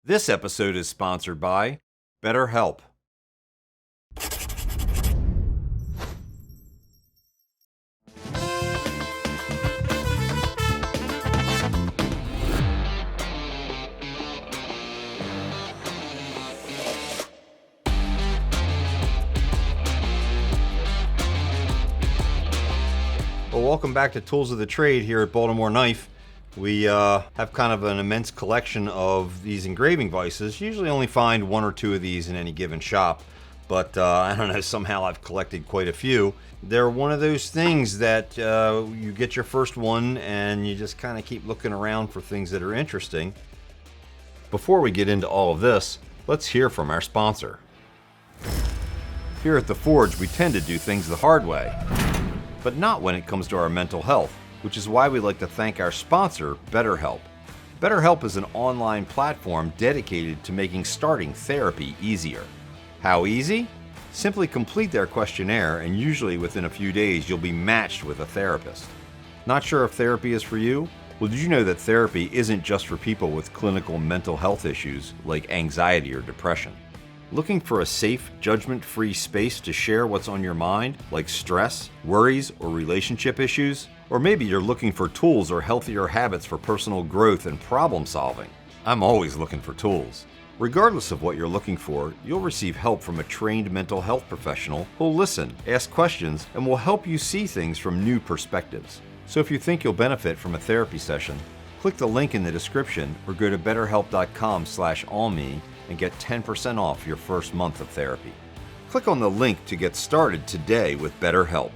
This episode is sponsored by BetterHelp. Well, welcome back to Tools of the Trade here at Baltimore Knife. We have kind of an immense collection of these engraving vices. Usually only find one or two of these in any given shop, but I don't know, somehow I've collected quite a few. They're one of those things that you get your first one and you just kind of keep looking around for things that are interesting. Before we get into all of this, let's hear from our sponsor. Here at the Forge, we tend to do things the hard way, but not when it comes to our mental health, which is why we like to thank our sponsor, BetterHelp. BetterHelp is an online platform dedicated to making starting therapy easier. How easy? Simply complete their questionnaire and usually within a few days you'll be matched with a therapist. Not sure if therapy is for you? Well, did you know that therapy isn't just for people with clinical mental health issues like anxiety or depression? Looking for a safe, judgment-free space to share what's on your mind, like stress, worries, or relationship issues? Or maybe you're looking for tools or healthier habits for personal growth and problem solving. I'm always looking for tools. Regardless of what you're looking for, you'll receive help from a trained mental health professional who'll listen, ask questions, and will help you see things from new perspectives. So if you think you'll benefit from a therapy session, click the link in the description or go to betterhelp.com/allme and get 10% off your first month of therapy. Click on the link to get started today with BetterHelp.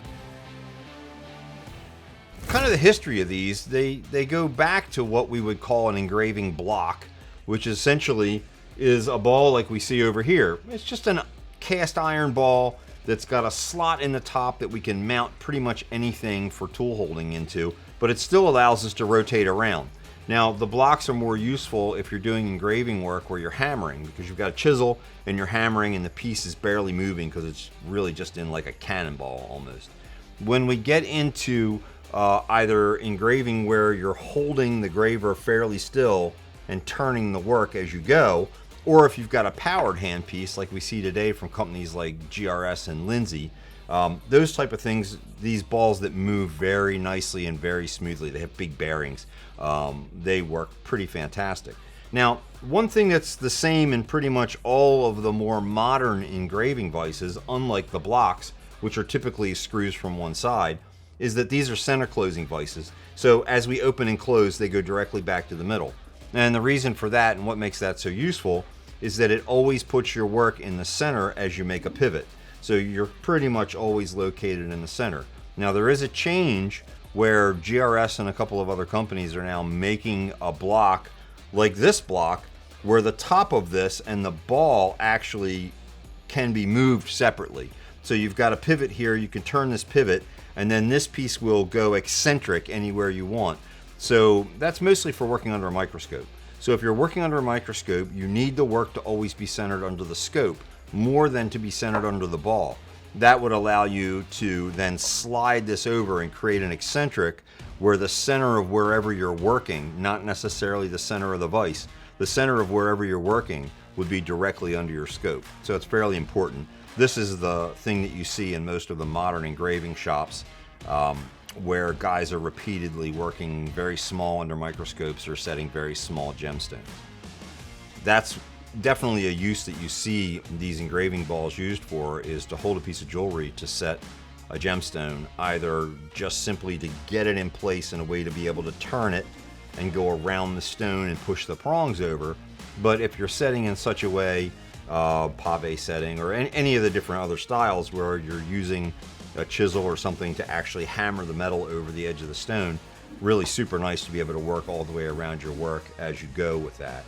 Kind of the history of these, they go back to what we would call an engraving block, which essentially is a ball like we see over here. It's just a cast iron ball that's got a slot in the top that we can mount pretty much anything for tool holding into, but it still allows us to rotate around. Now, the blocks are more useful if you're doing engraving work where you're hammering, because you've got a chisel and you're hammering and the piece is barely moving because it's really just in like a cannonball almost. When we get into either engraving where you're holding the graver fairly still and turning the work as you go, or if you've got a powered handpiece like we see today from companies like GRS and Lindsay, those type of things, these balls that move very nicely and very smoothly, they have big bearings, they work pretty fantastic. Now, one thing that's the same in pretty much all of the more modern engraving vices, unlike the blocks, which are typically screws from one side, is that these are center closing vices. So as we open and close, they go directly back to the middle. And the reason for that and what makes that so useful is that it always puts your work in the center as you make a pivot. So you're pretty much always located in the center. Now there is a change where GRS and a couple of other companies are now making a block like this block where the top of this and the ball actually can be moved separately. So you've got a pivot here, you can turn this pivot, and then this piece will go eccentric anywhere you want. So that's mostly for working under a microscope. So if you're working under a microscope, you need the work to always be centered under the scope more than to be centered under the ball. That would allow you to then slide this over and create an eccentric where the center of wherever you're working, not necessarily the center of the vise, the center of wherever you're working would be directly under your scope. So it's fairly important. This is the thing that you see in most of the modern engraving shops where guys are repeatedly working very small under microscopes or setting very small gemstones. That's definitely a use that you see these engraving balls used for, is to hold a piece of jewelry to set a gemstone, either just simply to get it in place in a way to be able to turn it and go around the stone and push the prongs over. But if you're setting in such a way, pave setting or any of the different other styles where you're using a chisel or something to actually hammer the metal over the edge of the stone, really super nice to be able to work all the way around your work as you go with that.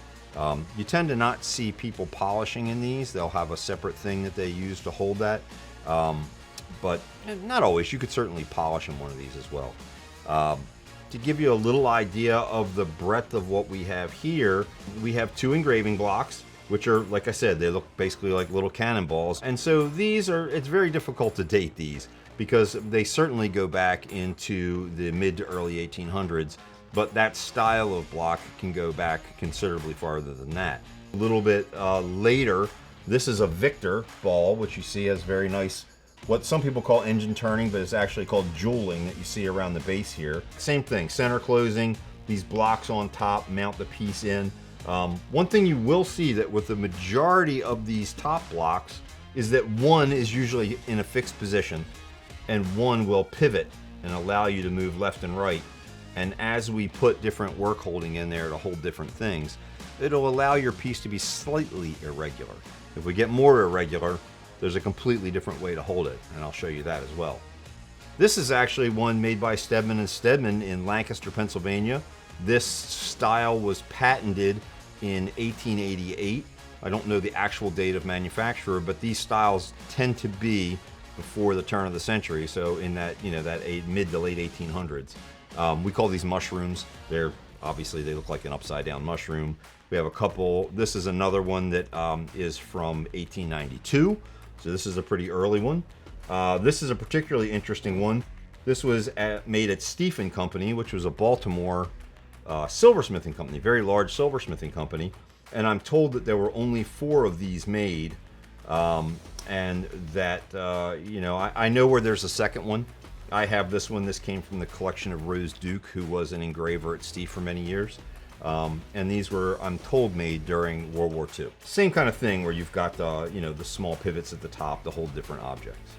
You tend to not see people polishing in these. They'll have a separate thing that they use to hold that, but not always. You could certainly polish in one of these as well. To give you a little idea of the breadth of what we have here, we have two engraving blocks, which are, like I said, they look basically like little cannonballs. And so these are, it's very difficult to date these because they certainly go back into the mid to early 1800s. but that style of block can go back considerably farther than that. A little bit later, this is a Victor ball, which you see has very nice, what some people call engine turning, but it's actually called jeweling that you see around the base here. Same thing, center closing, these blocks on top, mount the piece in. One thing you will see that with the majority of these top blocks is that one is usually in a fixed position and one will pivot and allow you to move left and right. And as we put different work holding in there to hold different things, it'll allow your piece to be slightly irregular. If we get more irregular, there's a completely different way to hold it, and I'll show you that as well. This is actually one made by Stehman and Stehman in Lancaster, Pennsylvania. This style was patented in 1888. I don't know the actual date of manufacturer, but these styles tend to be before the turn of the century, so in that, you know, that mid to late 1800s. We call these mushrooms. They're obviously, they look like an upside down mushroom. We have a couple. This is another one that is from 1892. So this is a pretty early one. This is a particularly interesting one. This was made at Stieff Company, which was a Baltimore silversmithing company, very large silversmithing company. And I'm told that there were only 4 of these made. And that, you know, I know where there's a second one. I have this one. This came from the collection of Rose Duke, who was an engraver at Stieff for many years. And these were, I'm told, made during World War II. Same kind of thing where you've got the, you know, the small pivots at the top to hold different objects.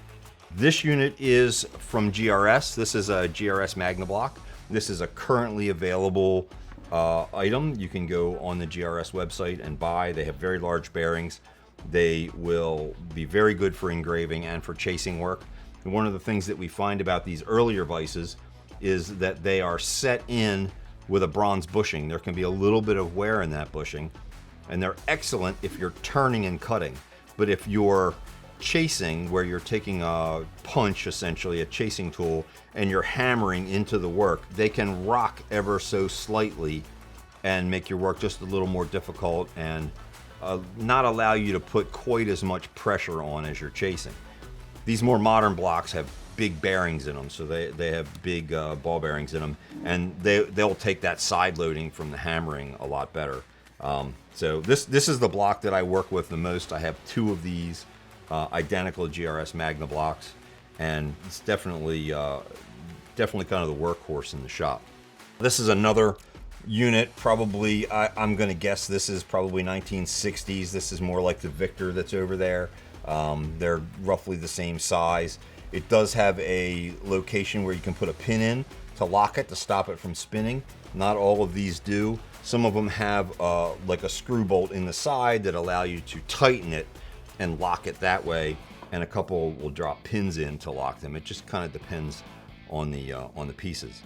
This unit is from GRS. This is a GRS Magna Block. This is a currently available item. You can go on the GRS website and buy. They have very large bearings. They will be very good for engraving and for chasing work. And one of the things that we find about these earlier vices is that they are set in with a bronze bushing. There can be a little bit of wear in that bushing, and they're excellent if you're turning and cutting. But if you're chasing, where you're taking a punch, essentially a chasing tool, and you're hammering into the work, they can rock ever so slightly and make your work just a little more difficult and not allow you to put quite as much pressure on as you're chasing. These more modern blocks have big bearings in them, so they have big ball bearings in them, and they'll take that side loading from the hammering a lot better. So this is the block that I work with the most. I have 2 of these identical GRS Magna blocks, and it's definitely kind of the workhorse in the shop. This is another unit, probably, I'm going to guess this is probably 1960s. This is more like the Victor that's over there. They're roughly the same size. It does have a location where you can put a pin in to lock it, to stop it from spinning. Not all of these do. Some of them have like a screw bolt in the side that allow you to tighten it and lock it that way, and a couple will drop pins in to lock them. It just kind of depends on the pieces.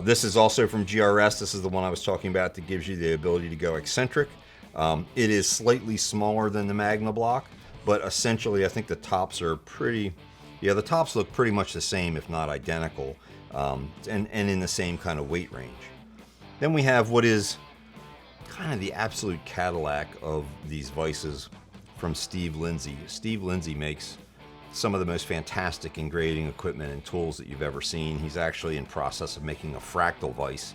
This is also from GRS. This is the one I was talking about that gives you the ability to go eccentric. It is slightly smaller than the Magna Block, but essentially I think the tops are pretty, yeah, the tops look pretty much the same, if not identical, and in the same kind of weight range. Then we have what is kind of the absolute Cadillac of these vices from Steve Lindsay. Steve Lindsay makes some of the most fantastic engraving equipment and tools that you've ever seen. He's actually in process of making a fractal vise,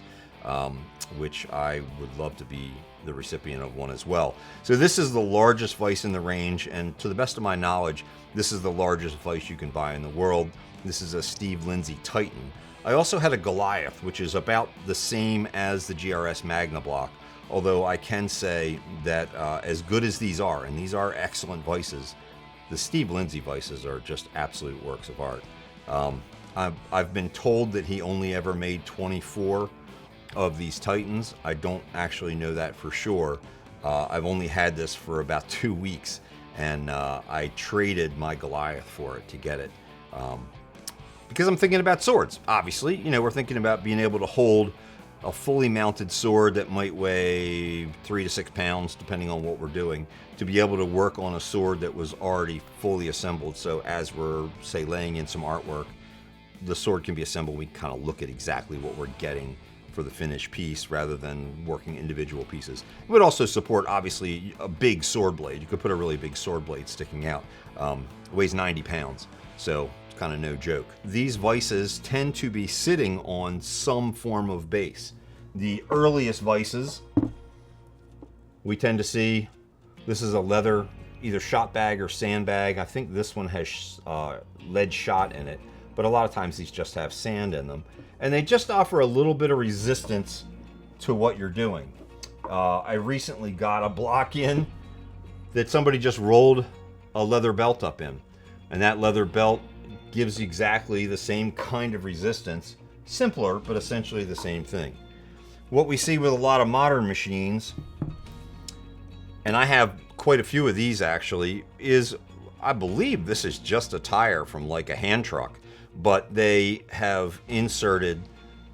which I would love to be the recipient of one as well. So this is the largest vise in the range, and to the best of my knowledge, this is the largest vise you can buy in the world. This is a Steve Lindsay Titan. I also had a Goliath, which is about the same as the GRS Magna Block, although I can say that as good as these are, and these are excellent vices, the Steve Lindsay vices are just absolute works of art. I've been told that he only ever made 24 of these Titans. I don't actually know that for sure. I've only had this for about 2 weeks, and I traded my Goliath for it to get it. Because I'm thinking about swords, obviously. You know, we're thinking about being able to hold a fully mounted sword that might weigh 3 to 6 pounds, depending on what we're doing, to be able to work on a sword that was already fully assembled. So as we're, say, laying in some artwork, the sword can be assembled. We kind of look at exactly what we're getting for the finished piece rather than working individual pieces. It would also support, obviously, a big sword blade. You could put a really big sword blade sticking out. It weighs 90 pounds, so it's kind of no joke. These vices tend to be sitting on some form of base. the earliest vices, we tend to see this is a leather, either shot bag or sandbag. I think this one has lead shot in it, but a lot of times these just have sand in them. And they just offer a little bit of resistance to what you're doing. I recently got a block in that somebody just rolled a leather belt up in. And that leather belt gives exactly the same kind of resistance, simpler, but essentially the same thing. What we see with a lot of modern machines, and I have quite a few of these actually, is I believe this is just a tire from like a hand truck, but they have inserted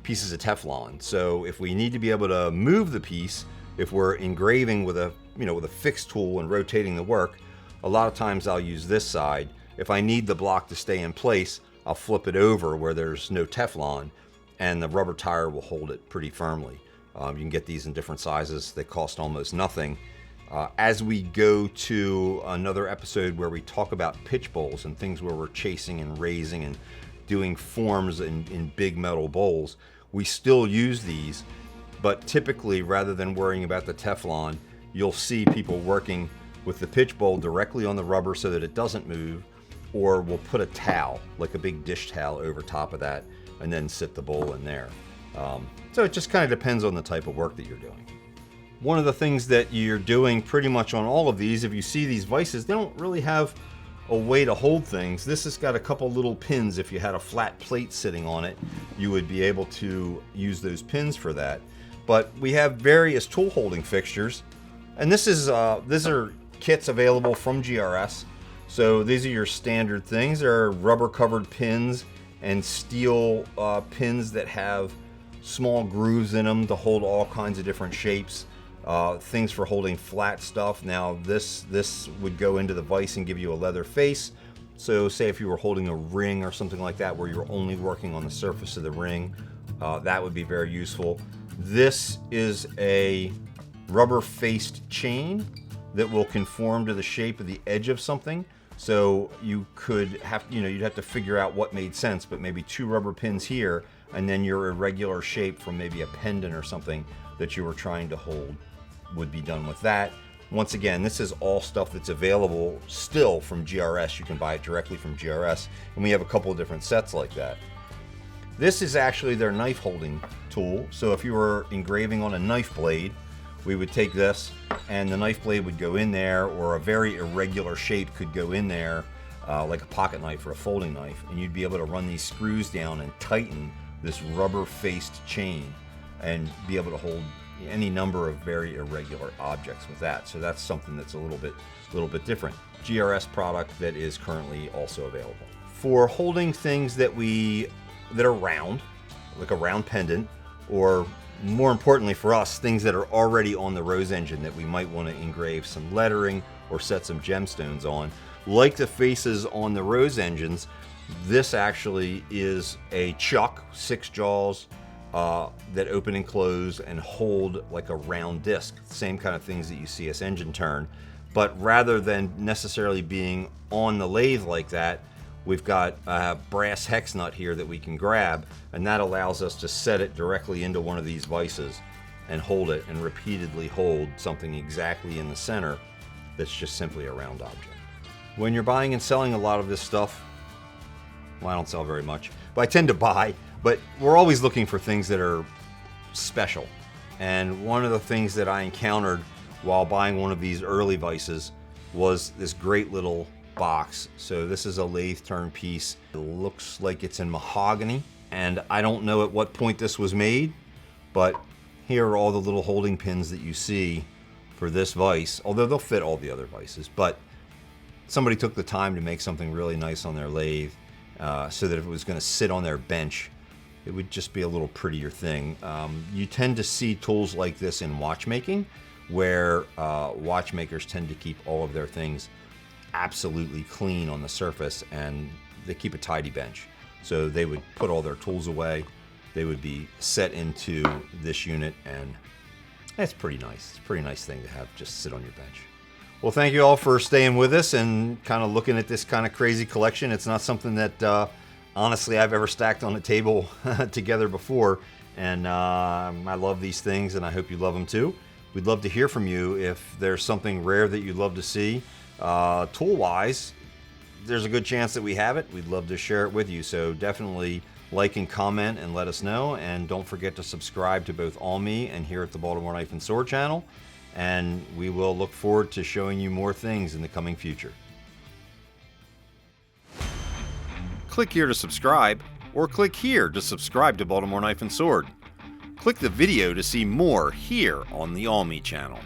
pieces of Teflon. So if we need to be able to move the piece, if we're engraving with a with a fixed tool and rotating the work, a lot of times I'll use this side. If I need the block to stay in place, I'll flip it over where there's no Teflon, and the rubber tire will hold it pretty firmly. You can get these in different sizes. They cost almost nothing. As we go to another episode where we talk about pitch bowls and things where we're chasing and raising and doing forms in big metal bowls, we still use these, but typically rather than worrying about the Teflon, you'll see people working with the pitch bowl directly on the rubber so that it doesn't move, or we'll put a towel, like a big dish towel over top of that, and then sit the bowl in there. So it just kind of depends on the type of work that you're doing. One of the things that you're doing pretty much on all of these, if you see these vices, they don't really have a way to hold things. This has got a couple little pins. If you had a flat plate sitting on it, you would be able to use those pins for that. But we have various tool holding fixtures, and these are kits available from GRS. So these are your standard things. They're rubber covered pins and steel pins that have small grooves in them to hold all kinds of different shapes. Things for holding flat stuff. Now this would go into the vise and give you a leather face. So say if you were holding a ring or something like that where you're only working on the surface of the ring, that would be very useful. This is a rubber faced chain that will conform to the shape of the edge of something. So you could have, you'd have to figure out what made sense, but maybe 2 rubber pins here, and then your irregular shape from maybe a pendant or something that you were trying to hold would be done with that. Once again, this is all stuff that's available still from GRS. You can buy it directly from GRS, and we have a couple of different sets like that. This is actually their knife holding tool. So if you were engraving on a knife blade, we would take this and the knife blade would go in there, or a very irregular shape could go in there, like a pocket knife or a folding knife, and you'd be able to run these screws down and tighten this rubber faced chain and be able to hold any number of very irregular objects with that. So that's something that's a little bit different. GRS product that is currently also available. For holding things that are round, like a round pendant, or more importantly for us, things that are already on the rose engine that we might want to engrave some lettering or set some gemstones on, like the faces on the rose engines. This actually is a chuck, 6 jaws, that open and close and hold like a round disc. Same kind of things that you see as engine turn, but rather than necessarily being on the lathe like that, we've got a brass hex nut here that we can grab, and that allows us to set it directly into one of these vices and hold it, and repeatedly hold something exactly in the center that's just simply a round object. When you're buying and selling a lot of this stuff, well, I don't sell very much, but I tend to buy, but we're always looking for things that are special. And one of the things that I encountered while buying one of these early vices was this great little box. So this is a lathe-turned piece. It looks like it's in mahogany, and I don't know at what point this was made, but here are all the little holding pins that you see for this vise, although they'll fit all the other vices. But somebody took the time to make something really nice on their lathe, so that if it was going to sit on their bench, it would just be a little prettier thing. You tend to see tools like this in watchmaking, where watchmakers tend to keep all of their things absolutely clean on the surface, and they keep a tidy bench. So they would put all their tools away, they would be set into this unit, and that's pretty nice. It's a pretty nice thing to have just sit on your bench. Well, thank you all for staying with us and kind of looking at this kind of crazy collection. It's not something that honestly I've ever stacked on a table together before, And I love these things, and I hope you love them too. We'd love to hear from you if there's something rare that you'd love to see. Tool-wise, there's a good chance that we have it. We'd love to share it with you, so definitely like and comment and let us know. And don't forget to subscribe to both Almy and here at the Baltimore Knife and Sword channel. And we will look forward to showing you more things in the coming future. Click here to subscribe, or click here to subscribe to Baltimore Knife and Sword. Click the video to see more here on the Almy channel.